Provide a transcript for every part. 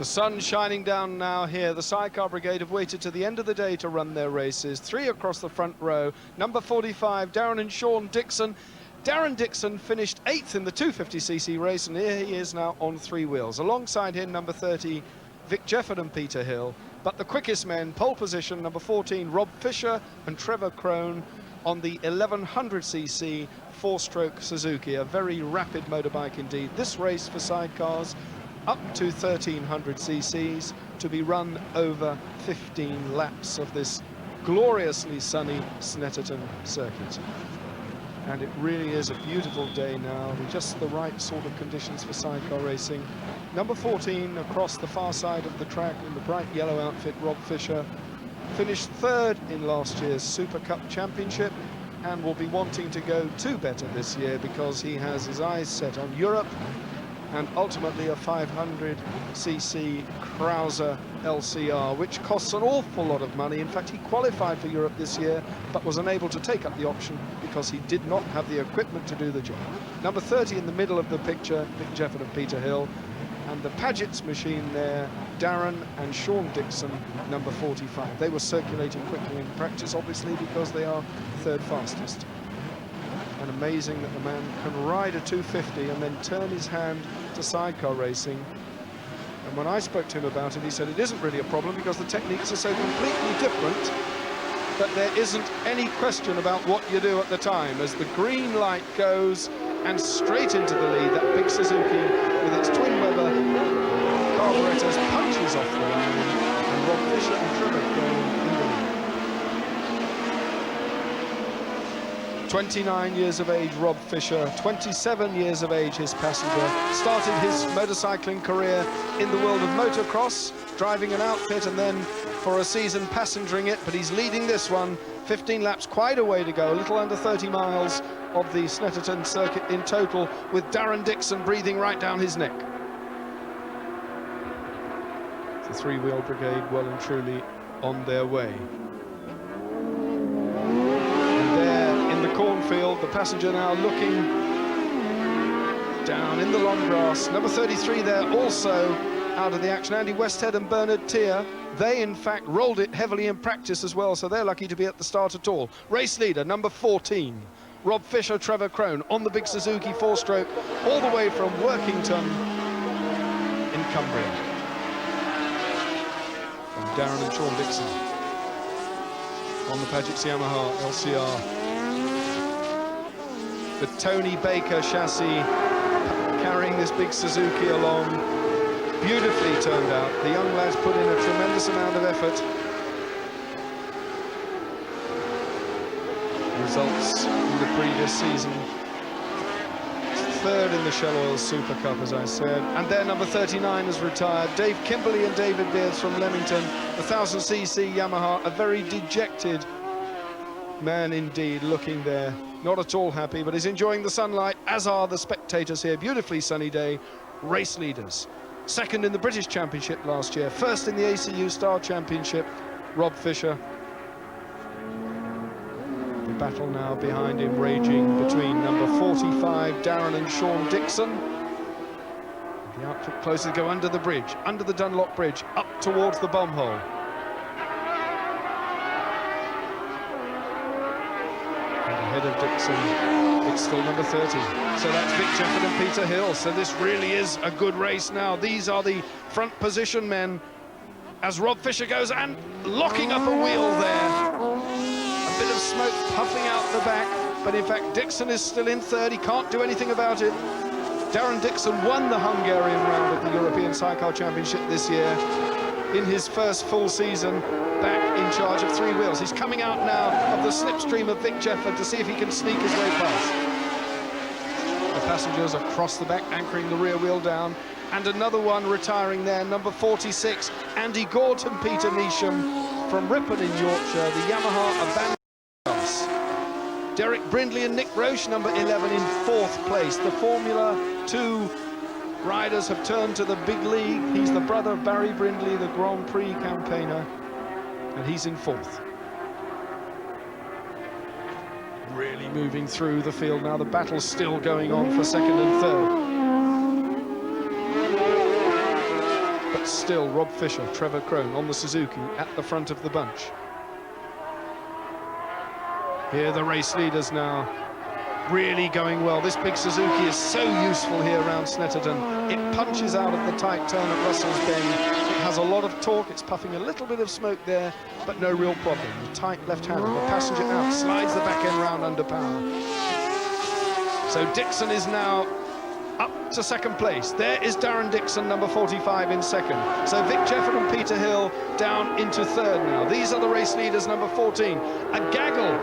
The sun shining down now here. The Sidecar Brigade have waited to the end of the day to run their races. 3 across the front row. Number 45, Darren and Sean Dixon. Darren Dixon finished 8th in the 250cc race, and here he is now on 3 wheels. Alongside him, number 30, Vic Jefford and Peter Hill. But the quickest men, pole position, number 14, Rob Fisher and Trevor Crone on the 1100cc 4-stroke Suzuki. A very rapid motorbike indeed. This race for sidecars, up to 1300 cc's, to be run over 15 laps of this gloriously sunny Snetterton circuit. And it really is a beautiful day now, with just the right sort of conditions for sidecar racing. Number 14 across the far side of the track in the bright yellow outfit, Rob Fisher, finished 3rd in last year's Super Cup Championship and will be wanting to go 2 better this year because he has his eyes set on Europe and ultimately a 500cc Krauser LCR, which costs an awful lot of money. In fact, he qualified for Europe this year, but was unable to take up the option because he did not have the equipment to do the job. Number 30 in the middle of the picture, Vic Jefford and Peter Hill. And the Paget's machine there, Darren and Sean Dixon, number 45. They were circulating quickly in practice, obviously, because they are 3rd fastest. And amazing that the man can ride a 250 and then turn his hand to sidecar racing. And when I spoke to him about it, he said it isn't really a problem because the techniques are so completely different that there isn't any question about what you do at the time. As the green light goes and straight into the lead, that big Suzuki with its twin Weber carburetors punches off the line, and Rob Fisher and Trevor Crone in the lead. 29 years of age, Rob Fisher, 27 years of age, his passenger. Started his motorcycling career in the world of motocross, driving an outfit and then for a season passengering it, but he's leading this one. 15 laps, quite a way to go, a little under 30 miles of the Snetterton circuit in total, with Darren Dixon breathing right down his neck. The 3-wheel brigade well and truly on their way. Cornfield, the passenger now looking down in the long grass. Number 33 there also out of the action. Andy Westhead and Bernard Tier, they in fact rolled it heavily in practice as well, so they're lucky to be at the start at all. Race leader, number 14, Rob Fisher, Trevor Crone on the big Suzuki 4-stroke, all the way from Workington in Cumbria. And Darren and Sean Dixon on the Paget's Yamaha LCR. The Tony Baker chassis carrying this big Suzuki along. Beautifully turned out. The young lads put in a tremendous amount of effort. Results in the previous season. 3rd in the Shell Oil Super Cup, as I said. And their number 39 has retired. Dave Kimberly and David Beards from Leamington. The 1000cc Yamaha, a very dejected man indeed, looking there. Not at all happy, but is enjoying the sunlight, as are the spectators here. Beautifully sunny day. Race leaders. 2nd in the British Championship last year. 1st in the ACU Star Championship, Rob Fisher. The battle now behind him raging between number 45, Darren and Sean Dixon. The outfit closer to go under the bridge, under the Dunlop Bridge, up towards the bomb hole. Ahead of Dixon, it's still number 30. So that's Vic Jefford and Peter Hill. So this really is a good race now. These are the front position men as Rob Fisher goes and locking up a wheel there. A bit of smoke puffing out the back, but in fact Dixon is still in 3rd. He can't do anything about it. Darren Dixon won the Hungarian round of the European Sidecar Championship this year in his first full season back in charge of 3 wheels. He's coming out now of the slipstream of Vic Jefford to see if he can sneak his way past. The passengers across the back, anchoring the rear wheel down, and another one retiring there, number 46, Andy Gort and Peter Measham from Ripon in Yorkshire, the Yamaha abandoned. Derek Brindley and Nick Roche, number 11, in 4th place. The Formula 2 riders have turned to the big league. He's the brother of Barry Brindley, the Grand Prix campaigner, and he's in 4th. Really moving through the field now. The battle's still going on for 2nd and 3rd. but still Rob Fisher, Trevor Crone on the Suzuki at the front of the bunch. Here the race leaders now really going well. This big Suzuki is so useful here around Snetterton. It punches out of the tight turn at Russell's Bend. It has a lot of torque. It's puffing a little bit of smoke there, but no real problem. The tight left-hander, the passenger out, slides the back end round under power. So Dixon is now up to second place. There is Darren Dixon, number 45, in second. So Vic Jefford and Peter Hill down into third now. These are the race leaders, number 14. A gaggle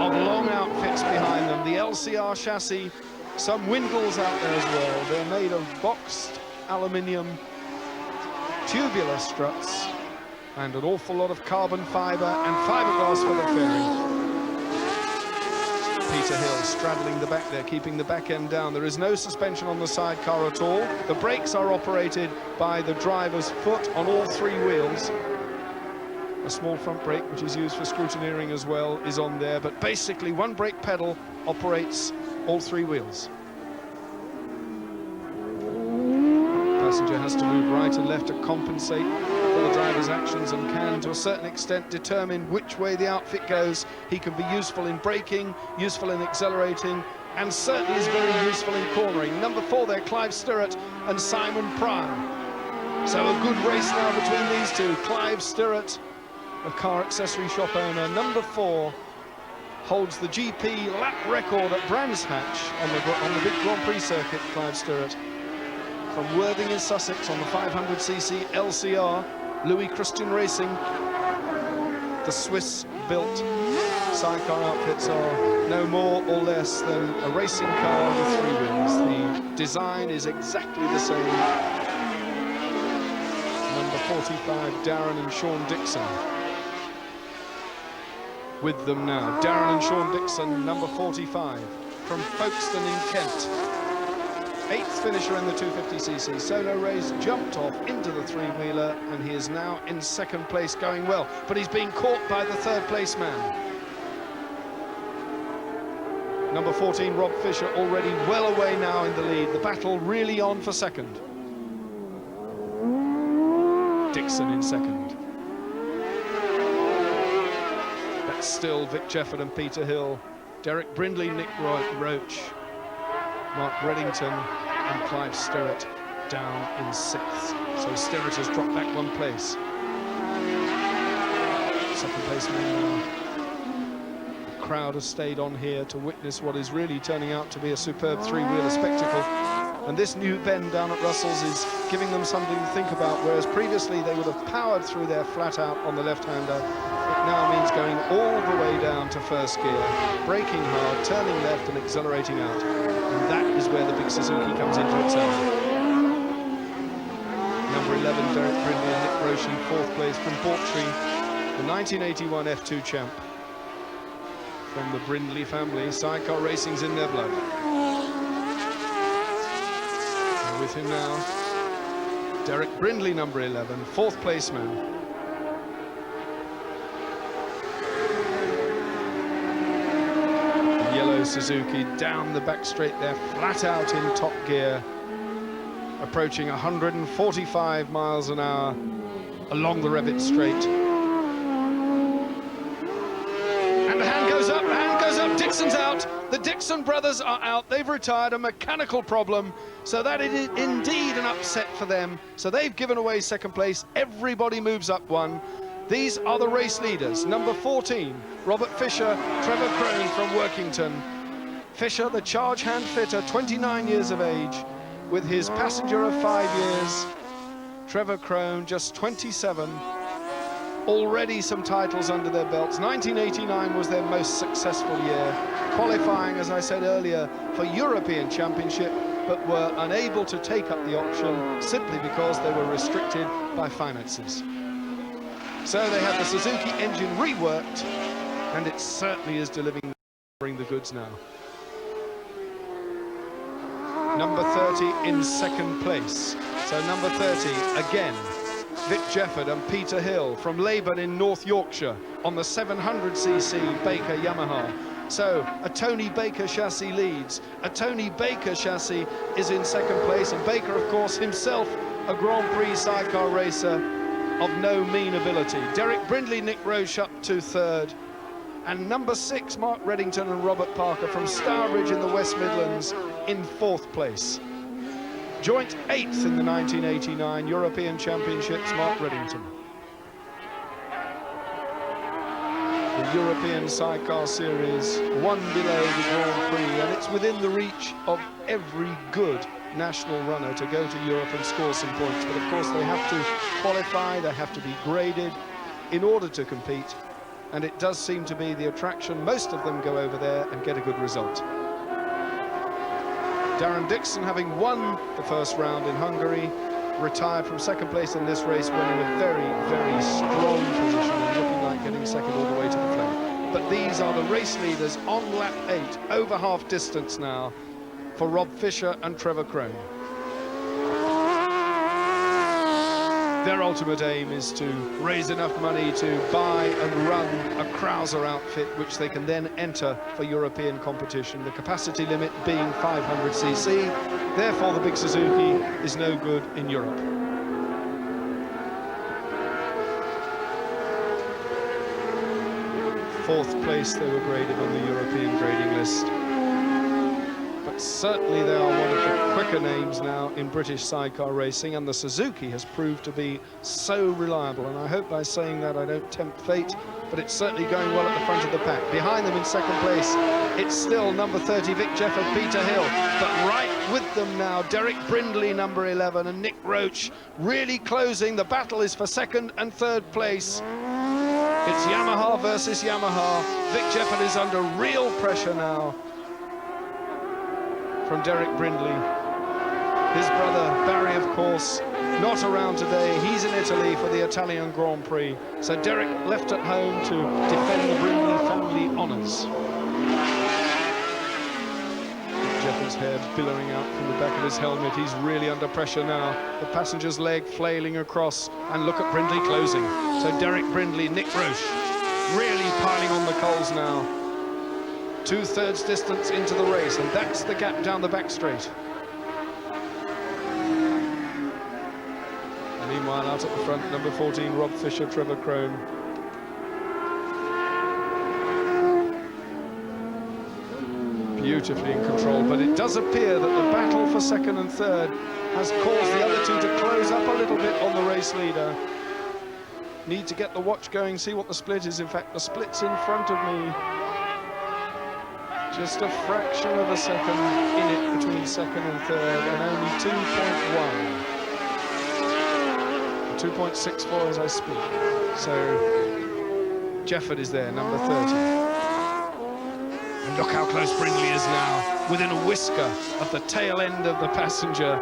of long outfits behind them. The LCR chassis, some Windles out there as well. They're made of boxed aluminium tubular struts and an awful lot of carbon fibre and fiberglass for the fairing. Peter Hill straddling the back there, keeping the back end down. There is no suspension on the sidecar at all. The brakes are operated by the driver's foot on all three wheels. A small front brake, which is used for scrutineering as well, is on there, but basically one brake pedal operates all three wheels. The passenger has to move right and left to compensate for the driver's actions and can, to a certain extent, determine which way the outfit goes. He can be useful in braking, useful in accelerating, and certainly is very useful in cornering. Number 4 there, Clive Stirrett and Simon Pryor. So a good race now between these two. Clive Stirrett, a car accessory shop owner, number 4, holds the GP lap record at Brands Hatch on the big Grand Prix circuit. Clive Stirrett from Worthing in Sussex on the 500cc LCR, Louis Christian Racing. The Swiss-built sidecar outfits are no more or less than a racing car with 3 wheels. The design is exactly the same. Number 45, Darren and Sean Dixon. With them now, Darren and Sean Dixon, number 45, from Folkestone in Kent. 8th finisher in the 250cc solo race, jumped off into the three-wheeler, and he is now in second place, going well, but he's being caught by the third place man. Number 14, Rob Fisher, already well away now in the lead. The battle really on for second. Dixon in second. That's still Vic Jefford and Peter Hill, Derek Brindley, Nick Roche, Mark Reddington and Clive Stirrett down in 6th. So Stirrett has dropped back 1 place. Second place man now. The crowd has stayed on here to witness what is really turning out to be a superb three-wheeler spectacle. And this new bend down at Russell's is giving them something to think about, whereas previously they would have powered through their flat out on the left-hander. It now means going all the way down to first gear, braking hard, turning left and accelerating out. And that is where the big Suzuki comes into itself. Number 11, Derek Brindley and Nick Roche in 4th place from Bawtry, the 1981 F2 champ. From the Brindley family, sidecar racing's in their blood. And with him now, Derek Brindley, number 11, 4th place man. Yellow Suzuki down the back straight there, flat out in top gear, approaching 145 miles an hour along the Revitt straight. And the hand goes up, Dixon's out. The Dixon brothers are out. They've retired, a mechanical problem, so that is indeed an upset for them. So they've given away second place. Everybody moves up 1. These are the race leaders. Number 14, Robert Fisher, Trevor Crone from Workington. Fisher, the charge hand fitter, 29 years of age, with his passenger of 5 years. Trevor Crone, just 27. Already some titles under their belts. 1989 was their most successful year, qualifying, as I said earlier, for European Championship, but were unable to take up the option simply because they were restricted by finances. So they had the Suzuki engine reworked, and it certainly is delivering the goods now. Number 30 in second place. So number 30, again, Vic Jefford and Peter Hill from Leyburn in North Yorkshire on the 700cc Baker Yamaha. So a Tony Baker chassis leads. A Tony Baker chassis is in second place, and Baker, of course, himself a Grand Prix sidecar racer of no mean ability. Derek Brindley, Nick Roche up to third. And number 6, Mark Reddington and Robert Parker from Stourbridge in the West Midlands in 4th place. Joint 8th in the 1989 European Championships, Mark Reddington. The European Sidecar Series, one below the Grand Prix, and it's within the reach of every good national runner to go to Europe and score some points. But of course they have to qualify, they have to be graded in order to compete. And it does seem to be the attraction. Most of them go over there and get a good result. Darren Dixon, having won the first round in Hungary, retired from 2nd place in this race, went in a very, very strong position and looking like getting 2nd all the way to the flag. But these are the race leaders on lap 8, over half distance now, for Rob Fisher and Trevor Crone. Their ultimate aim is to raise enough money to buy and run a Crouser outfit, which they can then enter for European competition. The capacity limit being 500cc, therefore the big Suzuki is no good in Europe. Fourth place they were graded on the European grading list. Certainly they are one of the quicker names now in British sidecar racing, and the Suzuki has proved to be so reliable. And I hope by saying that I don't tempt fate, but it's certainly going well at the front of the pack. Behind them in 2nd place, it's still number 30, Vic Jefford, Peter Hill. But right with them now, Derek Brindley, number 11, and Nick Roche really closing. The battle is for 2nd and 3rd place. It's Yamaha versus Yamaha. Vic Jefford is under real pressure now from Derek Brindley. His brother Barry, of course, not around today. He's in Italy for the Italian Grand Prix. So Derek left at home to defend the Brindley family honours. Jefford's hair billowing out from the back of his helmet. He's really under pressure now. The passenger's leg flailing across, and look at Brindley closing. So Derek Brindley, Nick Roche, really piling on the coals now. 2/3 distance into the race, and that's the gap down the back straight. And meanwhile, out at the front, number 14, Rob Fisher, Trevor Crone. Beautifully in control, but it does appear that the battle for 2nd and 3rd has caused the other two to close up a little bit on the race leader. Need to get the watch going, see what the split is. In fact, the split's in front of me. Just a fraction of a second in it between 2nd and 3rd, and only 2.1. 2.64 as I speak. So Jefford is there, number 30. And look how close Brindley is now, within a whisker of the tail end of the passenger.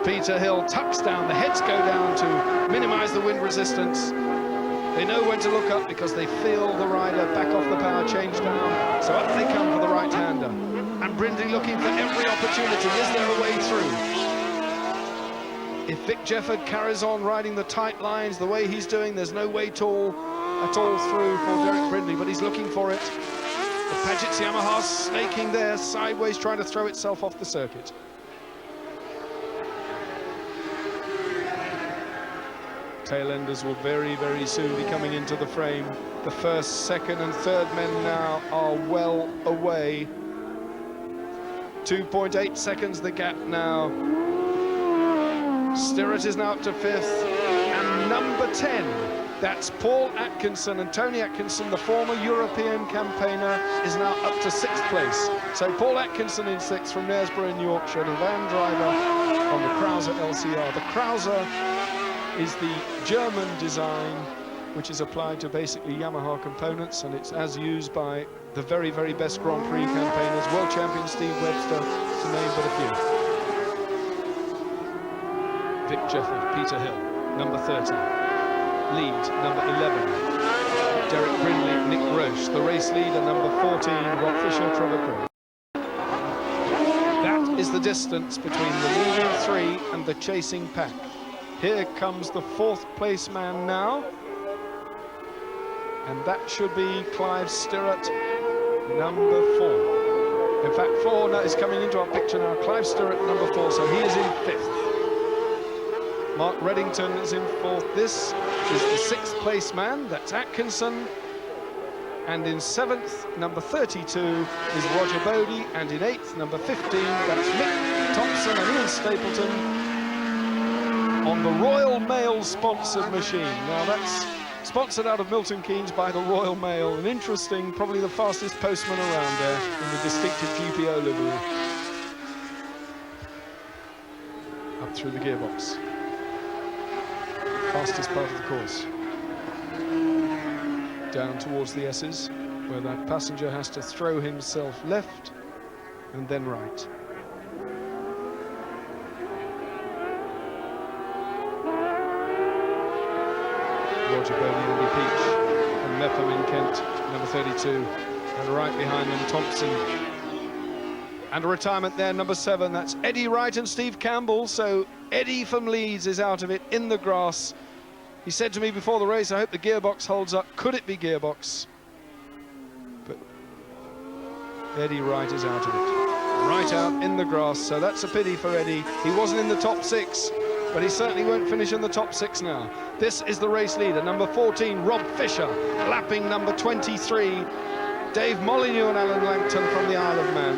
Peter Hill tucks down, the heads go down to minimise the wind resistance. They know when to look up because they feel the rider back off the power change down. So up they come for the right-hander. And Brindley looking for every opportunity. Is there a way through? If Vic Jefford carries on riding the tight lines the way he's doing, there's no way at all through for Derek Brindley, but he's looking for it. The Paget's Yamaha snaking there, sideways, trying to throw itself off the circuit. Tailenders will very, very soon be coming into the frame. The 1st, 2nd and 3rd men now are well away. 2.8 seconds the gap now. Stirrett is now up to 5th. And number 10, that's Paul Atkinson. And Tony Atkinson, the former European campaigner, is now up to 6th place. So Paul Atkinson in 6th from Knaresborough in Yorkshire, the van driver on the Crouser LCR. The Crouser is the German design, which is applied to basically Yamaha components, and it's as used by the very, very best Grand Prix campaigners, world champion Steve Webster, to name but a few. Vic Jefford, Peter Hill, number 30. Lead, number 11. Derek Brindley, Nick Roche. The race leader, number 14, Rob Fisher, Trevor Crone. That is the distance between the leading 3 and the chasing pack. Here comes the 4th place man now, and that should be Clive Stirrett, number 4. In fact, 4 is coming into our picture now. Clive Stirrett, number 4, so he is in 5th. Mark Reddington is in fourth. This is the sixth place man, that's Atkinson. And in seventh, number 32, is Roger Bodie. And in eighth, number 15, that's Mick Thompson and Ian Stapleton on the Royal Mail sponsored machine. Now that's sponsored out of Milton Keynes by the Royal Mail. An interesting, probably the fastest postman around there in the distinctive GPO livery. Up through the gearbox. Fastest part of the course. Down towards the S's, where that passenger has to throw himself left and then right. Roger Bodie, Andy Peach, and Mepham in Kent, number 32, and right behind them, Thompson. And a retirement there, number 7, that's Eddie Wright and Steve Campbell. So Eddie from Leeds is out of it in the grass. He said to me before the race, I hope the gearbox holds up. Could it be gearbox? But Eddie Wright is out of it. Right out in the grass, so that's a pity for Eddie. He wasn't in the top 6, but he certainly won't finish in the top 6 now. This is the race leader, number 14, Rob Fisher, lapping number 23, Dave Molyneux and Alan Langton from the Isle of Man.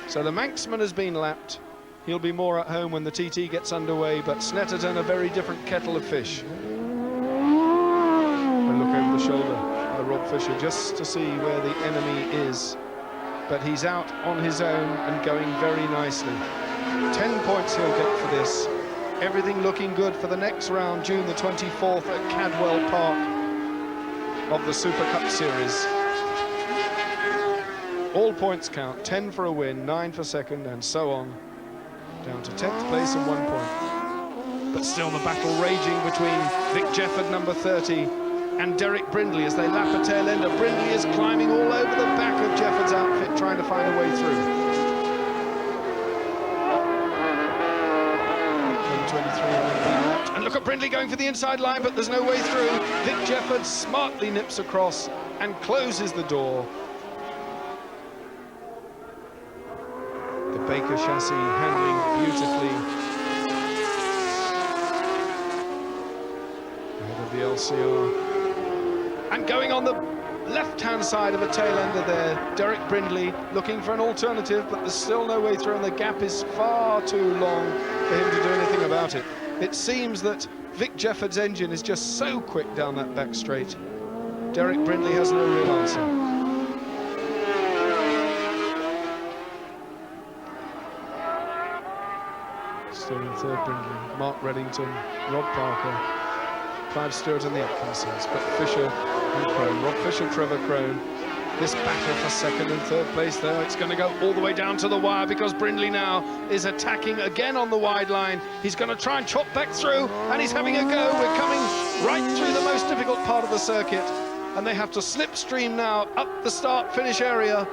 So the Manxman has been lapped. He'll be more at home when the TT gets underway, but Snetterton, a very different kettle of fish. And look over the shoulder by Rob Fisher just to see where the enemy is. But he's out on his own and going very nicely. 10 points he'll get for this. Everything looking good for the next round, June the 24th at Cadwell Park of the Super Cup Series. All points count, 10 for a win, 9 for second, and so on. Down to 10th place and 1 point. But still the battle raging between Vic Jefford, number 30, and Derek Brindley as they lap a tail ender. Brindley is climbing all over the back of Jefford's outfit, trying to find a way through. 23, and look at Brindley going for the inside line, but there's no way through. Vic Jefford smartly nips across and closes the door. The Baker chassis handling beautifully ahead of the LCR. And going on the left-hand side of a tail ender there, Derek Brindley looking for an alternative, but there's still no way through, and the gap is far too long for him to do anything about it. It seems that Vic Jefford's engine is just so quick down that back straight. Derek Brindley has no real answer. Still in third, Brindley, Mark Reddington, Rob Parker, Clive Stewart and the Atkinsons, but Fisher and Crone. Rob Fisher, Trevor Crone. This battle for second and third place though, it's going to go all the way down to the wire because Brindley now is attacking again on the wide line. He's going to try and chop back through, and he's having a go. We're coming right through the most difficult part of the circuit, and they have to slipstream now up the start-finish area.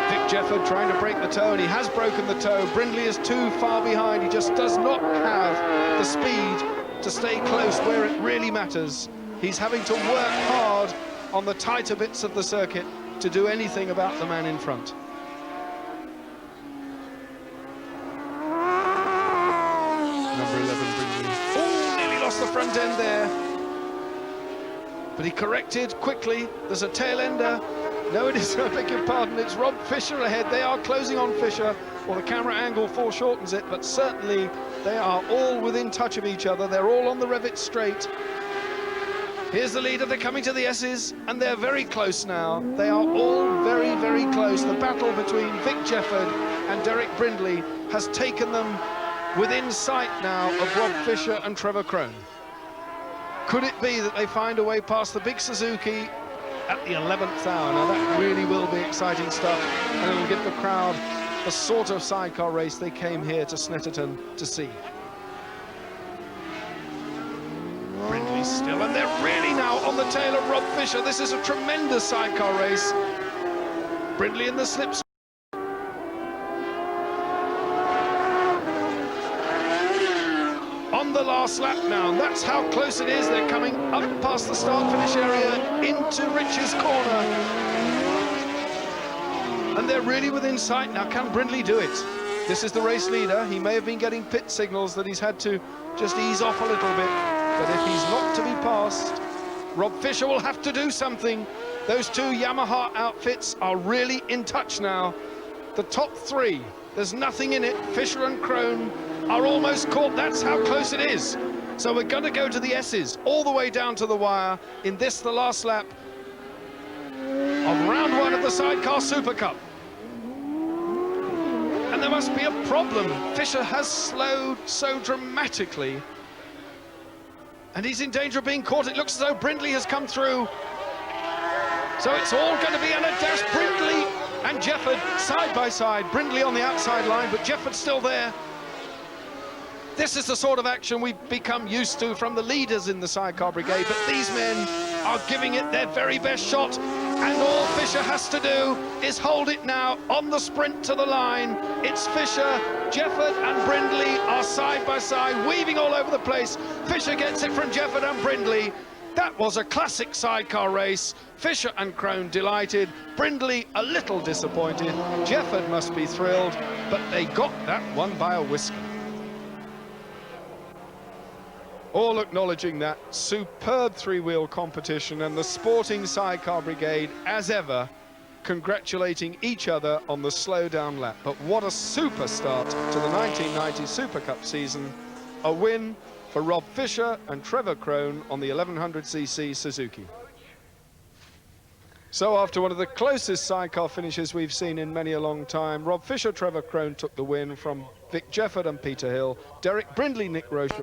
Vic Jefford trying to break the toe, and he has broken the toe. Brindley is too far behind. He just does not have the speed to stay close where it really matters. He's having to work hard on the tighter bits of the circuit to do anything about the man in front. Number 11, Brindley. Oh, nearly lost the front end there. But he corrected quickly. There's a tail ender. No, it isn't, I beg your pardon, it's Rob Fisher ahead. They are closing on Fisher. Well, the camera angle foreshortens it, but certainly they are all within touch of each other. They're all on the Revit straight. Here's the leader, they're coming to the S's, and they're very close now. They are all very, very close. The battle between Vic Jefford and Derek Brindley has taken them within sight now of Rob Fisher and Trevor Crone. Could it be that they find a way past the big Suzuki at the 11th hour? Now that really will be exciting stuff, and it'll give the crowd the sort of sidecar race they came here to Snetterton to see. Brindley still, and they're really now on the tail of Rob Fisher. This is a tremendous sidecar race. Brindley in the slips. On the last lap now, and that's how close it is. They're coming up past the start-finish area into Rich's corner. And they're really within sight now. Can Brindley do it? This is the race leader. He may have been getting pit signals that he's had to just ease off a little bit. But if he's not to be passed, Rob Fisher will have to do something. Those two Yamaha outfits are really in touch now. The top three, there's nothing in it. Fisher and Crone are almost caught. That's how close it is. So we're going to go to the S's, all the way down to the wire in this, the last lap of round one of the Sidecar Super Cup. And there must be a problem. Fisher has slowed so dramatically. And he's in danger of being caught. It looks as though Brindley has come through. So it's all going to be on a dash. Brindley and Jefford side by side. Brindley on the outside line, but Jefford's still there. This is the sort of action we've become used to from the leaders in the Sidecar Brigade, but these men are giving it their very best shot, and all Fisher has to do is hold it now on the sprint to the line. It's Fisher, Jefford and Brindley are side by side, weaving all over the place. Fisher gets it from Jefford and Brindley. That was a classic sidecar race. Fisher and Crone delighted, Brindley a little disappointed. Jefford must be thrilled, but they got that one by a whisker. All acknowledging that superb three-wheel competition, and the sporting Sidecar Brigade, as ever, congratulating each other on the slow-down lap. But what a super start to the 1990 Super Cup season. A win for Rob Fisher and Trevor Crone on the 1100cc Suzuki. So after one of the closest sidecar finishes we've seen in many a long time, Rob Fisher, Trevor Crone took the win from Vic Jefford and Peter Hill. Derek Brindley, Nick Roche